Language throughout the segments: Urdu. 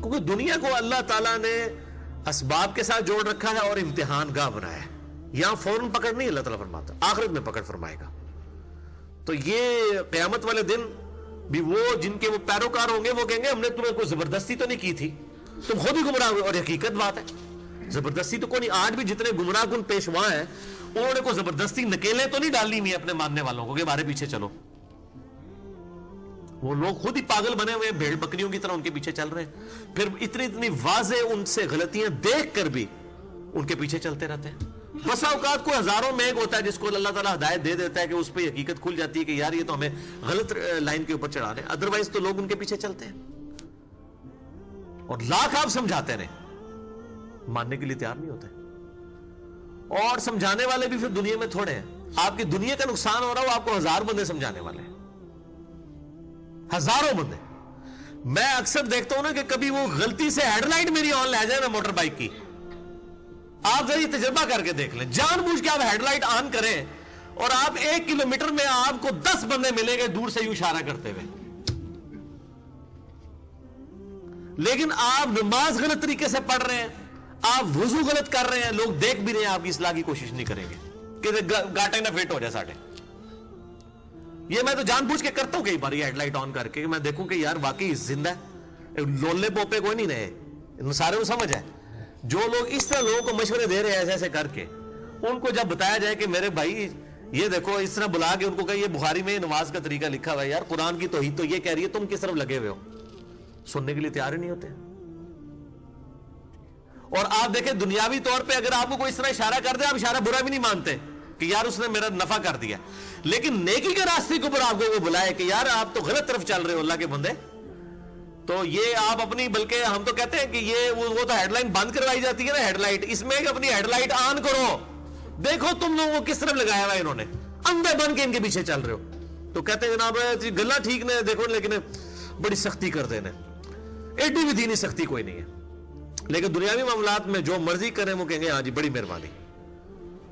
کیونکہ دنیا کو اللہ تعالیٰ نے اسباب کے ساتھ جوڑ رکھا ہے اور امتحان گاہ بنایا ہے. یہاں فوراً پکڑ نہیں اللہ تعالیٰ فرماتا, آخرت میں پکڑ فرمائے گا. تو یہ قیامت والے دن بھی وہ جن کے وہ پیروکار ہوں گے وہ کہیں گے ہم نے تمہیں کوئی زبردستی تو نہیں کی تھی, تم خود ہی گمراہ ہوئے. اور حقیقت بات ہے, زبردستی تو کوئی نہیں. آج بھی جتنے گمراہ کن پیشوا ہیں انہوں نے کوئی زبردستی نکیلیں تو نہیں ڈالنی ہوئی اپنے ماننے والوں کو کہ ہمارے پیچھے چلو. وہ لوگ خود ہی پاگل بنے ہوئے بھیڑ بکریوں کی طرح ان کے پیچھے چل رہے ہیں, پھر اتنی واضح ان سے غلطیاں دیکھ کر بھی ان کے پیچھے چلتے رہتے ہیں. بسا اوقات کوئی ہزاروں میں ایک ہوتا ہے جس کو اللہ تعالیٰ ہدایت دے دیتا ہے کہ اس پہ حقیقت کھل جاتی ہے کہ یار یہ تو ہمیں غلط لائن کے اوپر چڑھا رہے ہیں. ادروائز تو لوگ ان کے پیچھے چلتے ہیں اور لاکھ آپ سمجھاتے رہے ماننے کے لیے تیار نہیں ہوتے. اور سمجھانے والے بھی پھر دنیا میں تھوڑے ہیں. آپ کی دنیا کا نقصان ہو رہا ہو, آپ کو 1000 بندے سمجھانے والے ہیں, ہزاروں بندے. میں اکثر دیکھتا ہوں نا کہ کبھی وہ غلطی سے ہیڈ لائٹ میری آن لے جائے نا موٹر بائک کی, آپ ذرا یہ تجربہ کر کے دیکھ لیں. جان بوجھ کے آپ ہیڈ لائٹ آن کریں اور آپ 1 کلومیٹر میں آپ کو 10 بندے ملیں گے دور سے یوں اشارہ کرتے ہوئے, لیکن آپ نماز غلط طریقے سے پڑھ رہے ہیں, آپ وضو غلط کر رہے ہیں, لوگ دیکھ بھی رہے ہیں, آپ کی اصلاح کی کوشش نہیں کریں گے کہ گاٹے نہ فٹ ہو جائے ساڑھے. یہ میں تو جان بوجھ کے کرتا ہوں کئی بار, یہ ہیڈ لائٹ آن کر کے میں دیکھوں کہ یار واقعی زندہ ہے, لولے پوپے کوئی نہیں رہے, سارے کو سمجھ ہے. جو لوگ اس طرح لوگوں کو مشورے دے رہے ہیں ایسے ایسے کر کے, ان کو جب بتایا جائے کہ میرے بھائی یہ دیکھو اس طرح بلا کے ان کو کہ یہ بخاری میں نماز کا طریقہ لکھا ہوا ہے, یار قرآن کی توحید تو یہ کہہ رہی ہے, تم کس طرف لگے ہوئے ہو, سننے کے لیے تیار ہی نہیں ہوتے. اور آپ دیکھیں دنیاوی طور پہ اگر آپ کو کوئی اس طرح اشارہ کر دے, آپ اشارہ برا بھی نہیں مانتے کہ یار اس نے میرا نفع کر دیا, لیکن نیکی کے راستے کے اوپر آپ کو وہ بلائے کہ یار آپ تو غلط طرف چل رہے ہو اللہ کے بندے, تو یہ آپ اپنی, بلکہ ہم تو کہتے ہیں کہ یہ وہ تو ہیڈ لائن بند کروائی جاتی ہے نا ہیڈ لائٹ, اس میں کہ اپنی ہیڈ لائٹ آن کرو, دیکھو تم لوگوں کو کس طرف لگایا ہوا انہوں نے, اندھے بن کے ان کے پیچھے چل رہے ہو. تو کہتے ہیں جناب گلا ٹھیک نہیں دیکھو لیکن بڑی سختی کر دینے, ایڈی بھی دینی سختی کوئی نہیں ہے, لیکن دنیاوی معاملات میں جو مرضی کریں وہ کہیں گے ہاں جی بڑی مہربانی.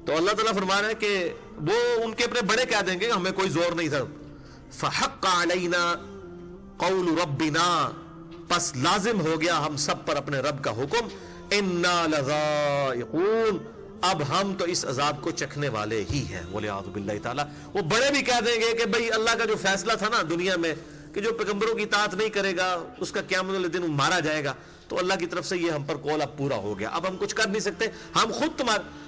تو اللہ تعالیٰ فرما رہا ہے کہ وہ ان کے اپنے بڑے کہہ دیں گے ہمیں کوئی زور نہیں تھا. فحق علینا قول ربنا, پس لازم ہو گیا ہم سب پر اپنے رب کا حکم, انا لذائقون, اب ہم تو اس عذاب کو چکھنے والے ہی ہیں. ولیعوذ باللہ تعالیٰ وہ بڑے بھی کہہ دیں گے کہ بھئی اللہ کا جو فیصلہ تھا نا دنیا میں کہ جو پیغمبروں کی اطاعت نہیں کرے گا اس کا قیامت والے دن مارا جائے گا, تو اللہ کی طرف سے یہ ہم پر قول اب پورا ہو گیا, اب ہم کچھ کر نہیں سکتے, ہم خود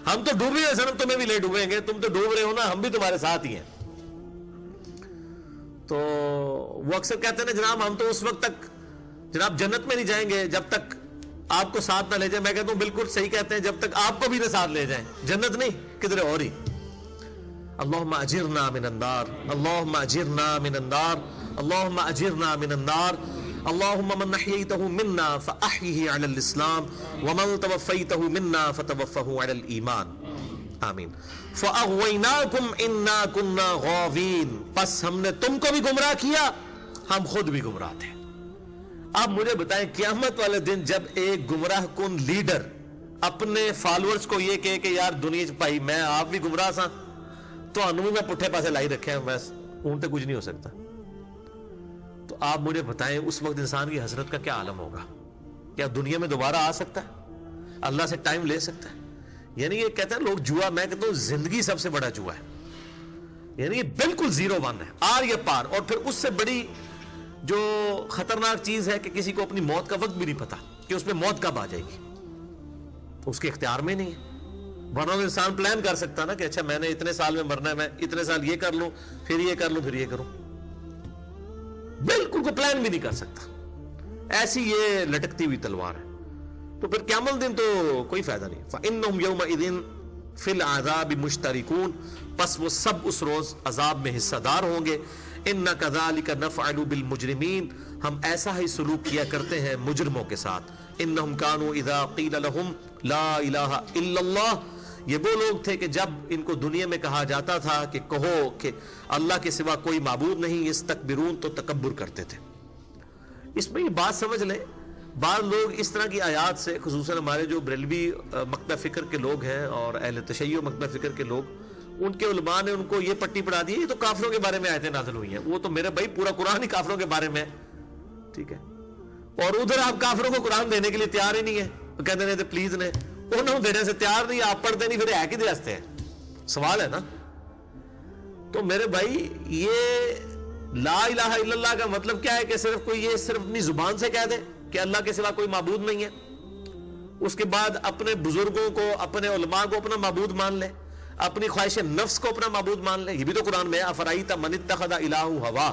ہم تو ڈوبے ہیں سنم, تمہیں بھی لے ڈوبیں گے, تم تو ڈوب رہے ہو نا, ہم بھی تمہارے ساتھ ہی ہیں. تو وہ اکثر کہتے ہیں نا جناب ہم تو اس وقت تک جناب جنت میں نہیں جائیں گے جب تک آپ کو ساتھ نہ لے جائیں. میں کہتا ہوں بالکل صحیح کہتے ہیں, جب تک آپ کو بھی نہ ساتھ لے جائیں, جنت نہیں کدھر اور ہی. اللہم اجرنا من النار, اللہم اجرنا من النار, اللہم اجرنا من النار. اللہم من احییتہ منا فاحیہ علی الاسلام ومن توفیتہ منا فتوفہ علی الایمان, آمین. فاغویناکم انا کننا غاوین, پس ہم نے تم کو بھی گمراہ کیا, ہم خود بھی گمراہ تھے. آپ مجھے بتائیں قیامت والے دن جب ایک گمراہ کن لیڈر اپنے فالورز کو یہ کہے کہ یار دنیا بھائی میں آپ بھی گمراہ سا, تو انو میں پٹھے پاسے لائی رکھے ہیں, بس اون تے کچھ نہیں ہو سکتا. تو آپ مجھے بتائیں اس وقت انسان کی حسرت کا کیا عالم ہوگا, کیا دنیا میں دوبارہ آ سکتا ہے, اللہ سے ٹائم لے سکتا ہے. یعنی یہ کہتے ہیں لوگ جوا, میں کہتا ہوں زندگی سب سے بڑا جوا ہے, یعنی یہ بالکل 0-1 ہے, آر یا پار. اور پھر اس سے بڑی جو خطرناک چیز ہے کہ کسی کو اپنی موت کا وقت بھی نہیں پتا کہ اس میں موت کب آ جائے گی, اس کے اختیار میں نہیں ہے. ورنہ انسان پلان کر سکتا نا کہ اچھا میں نے اتنے سال میں مرنا ہے, میں اتنے سال یہ کر لوں, پھر یہ کر لوں, پھر یہ کروں. بالکل کوئی پلان بھی نہیں کر سکتا, ایسی یہ لٹکتی ہوئی تلوار ہے. تو پھر قیامت دن تو کوئی فائدہ نہیں. فَإِنَّهُمْ يَوْمَئِذٍ فِي الْعَذَابِ مُشْتَرِكُونَ, پس وہ سب اس روز عذاب میں حصہ دار ہوں گے. اِنَّا كَذَلِكَ نَفْعَلُ بِالْمُجْرِمِينَ, ہم ایسا ہی سلوک کیا کرتے ہیں مجرموں کے ساتھ. إِنَّهُمْ كَانُوا إِذَا قِيلَ لَهُمْ لَا إِلَهَ إِلَّا اللَّهُ, یہ وہ لوگ تھے کہ جب ان کو دنیا میں کہا جاتا تھا کہ کہو کہ اللہ کے سوا کوئی معبود نہیں, یستکبرون, تو تکبر کرتے تھے. اس میں یہ بات سمجھ لیں, بعض لوگ اس طرح کی آیات سے, خصوصاً ہمارے جو بریلوی مکتبہ فکر کے لوگ ہیں اور اہل تشیع مکتبہ فکر کے لوگ, ان کے علماء نے ان کو یہ پٹی پڑھا دی, یہ تو کافروں کے بارے میں آیتیں نازل ہوئی ہیں. وہ تو میرے بھائی پورا قرآن ہی کافروں کے بارے میں ہے, ٹھیک ہے. اور ادھر آپ کافروں کو قرآن دینے کے لیے تیار ہی نہیں ہے. وہ کہتے ہیں پلیز نے انہوں دینے سے تیار نہیں, آپ پڑھتے نہیں, پھر ہے کہ راستے ہیں. سوال ہے نا. تو میرے بھائی یہ لا الہ الا اللہ کا مطلب کیا ہے کہ صرف کوئی یہ صرف اپنی زبان سے کہہ دے کہ اللہ کے سوا کوئی معبود نہیں ہے, اس کے بعد اپنے بزرگوں کو اپنے علماء کو اپنا معبود مان لے, اپنی خواہش نفس کو اپنا معبود مان لے. یہ بھی تو قرآن میں ہے, افرائیت من اتخذ الہہ ہوا,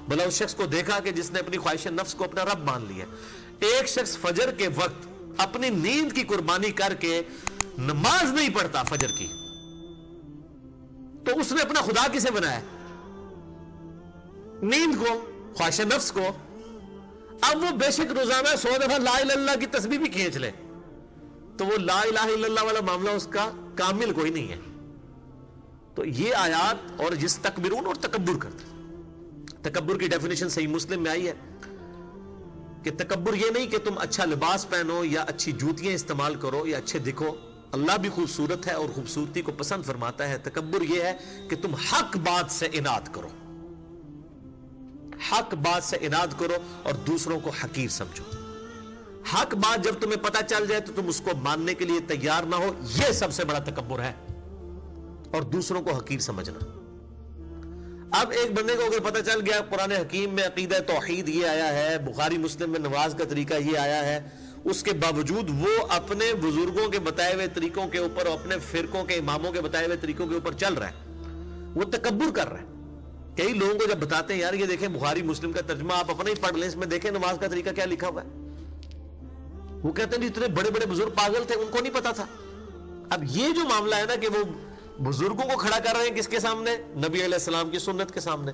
بھلا اس شخص کو دیکھا کہ جس نے اپنی خواہش نفس کو اپنا رب مان لیا. ایک شخص فجر کے وقت اپنی نیند کی قربانی کر کے نماز نہیں پڑھتا فجر کی, تو اس نے اپنا خدا کسے بنایا؟ نیند کو, خواہش نفس کو. اب وہ بے شک روزانہ 100 دفعہ لا الہ الا اللہ کی تسبیح بھی کھینچ لے, تو وہ لا الہ الا اللہ والا معاملہ اس کا کامل کوئی نہیں ہے. تو یہ آیات اور جس تکبرون اور تکبر کرتے, تکبر کی ڈیفینیشن صحیح مسلم میں آئی ہے کہ تکبر یہ نہیں کہ تم اچھا لباس پہنو یا اچھی جوتیاں استعمال کرو یا اچھے دکھو. اللہ بھی خوبصورت ہے اور خوبصورتی کو پسند فرماتا ہے. تکبر یہ ہے کہ تم حق بات سے اناد کرو, حق بات سے اناد کرو اور دوسروں کو حقیر سمجھو. حق بات جب تمہیں پتہ چل جائے تو تم اس کو ماننے کے لیے تیار نہ ہو, یہ سب سے بڑا تکبر ہے, اور دوسروں کو حقیر سمجھنا. اب ایک بندے کو اگر پتہ چل گیا قرآن حکیم میں عقیدہ توحید یہ آیا ہے, بخاری مسلم میں نماز کا طریقہ یہ آیا ہے, اس کے باوجود وہ اپنے بزرگوں کے بتائے ہوئے طریقوں کے اوپر اور اپنے فرقوں کے اماموں کے بتائے ہوئے طریقوں کے اوپر چل رہا ہے, وہ تکبر کر رہا ہے. کئی لوگوں کو جب بتاتے ہیں یار یہ دیکھیں بخاری مسلم کا ترجمہ آپ اپنا ہی پڑھ لیں, اس میں دیکھیں نماز کا طریقہ کیا لکھا ہوا ہے, وہ کہتے ہیں اتنے بڑے بڑے بزرگ پاگل تھے, ان کو نہیں پتا تھا. اب یہ جو معاملہ ہے نا کہ وہ بزرگوں کو کھڑا کر رہے ہیں کس کے سامنے؟ نبی علیہ السلام کی سنت کے سامنے.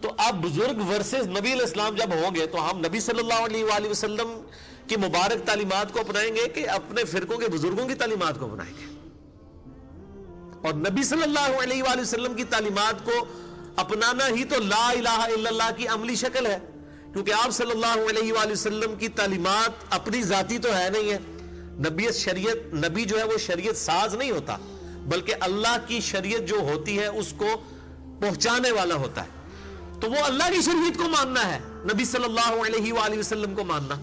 تو اب بزرگ ورسز نبی علیہ السلام جب ہوں گے تو ہم نبی صلی اللہ علیہ وآلہ وسلم کی مبارک تعلیمات کو اپنائیں گے کہ اپنے فرقوں کے بزرگوں کی تعلیمات کو اپنائیں گے؟ اور نبی صلی اللہ علیہ وآلہ وسلم کی تعلیمات کو اپنانا ہی تو لا الہ الا اللہ کی عملی شکل ہے, کیونکہ آپ صلی اللہ علیہ وآلہ وسلم کی تعلیمات اپنی ذاتی تو ہے نہیں ہے. نبی جو ہے وہ شریعت ساز نہیں ہوتا, بلکہ اللہ کی شریعت جو ہوتی ہے اس کو پہنچانے والا ہوتا ہے. تو وہ اللہ کی شریعت کو ماننا ہے, نبی صلی اللہ علیہ وآلہ وسلم کو ماننا.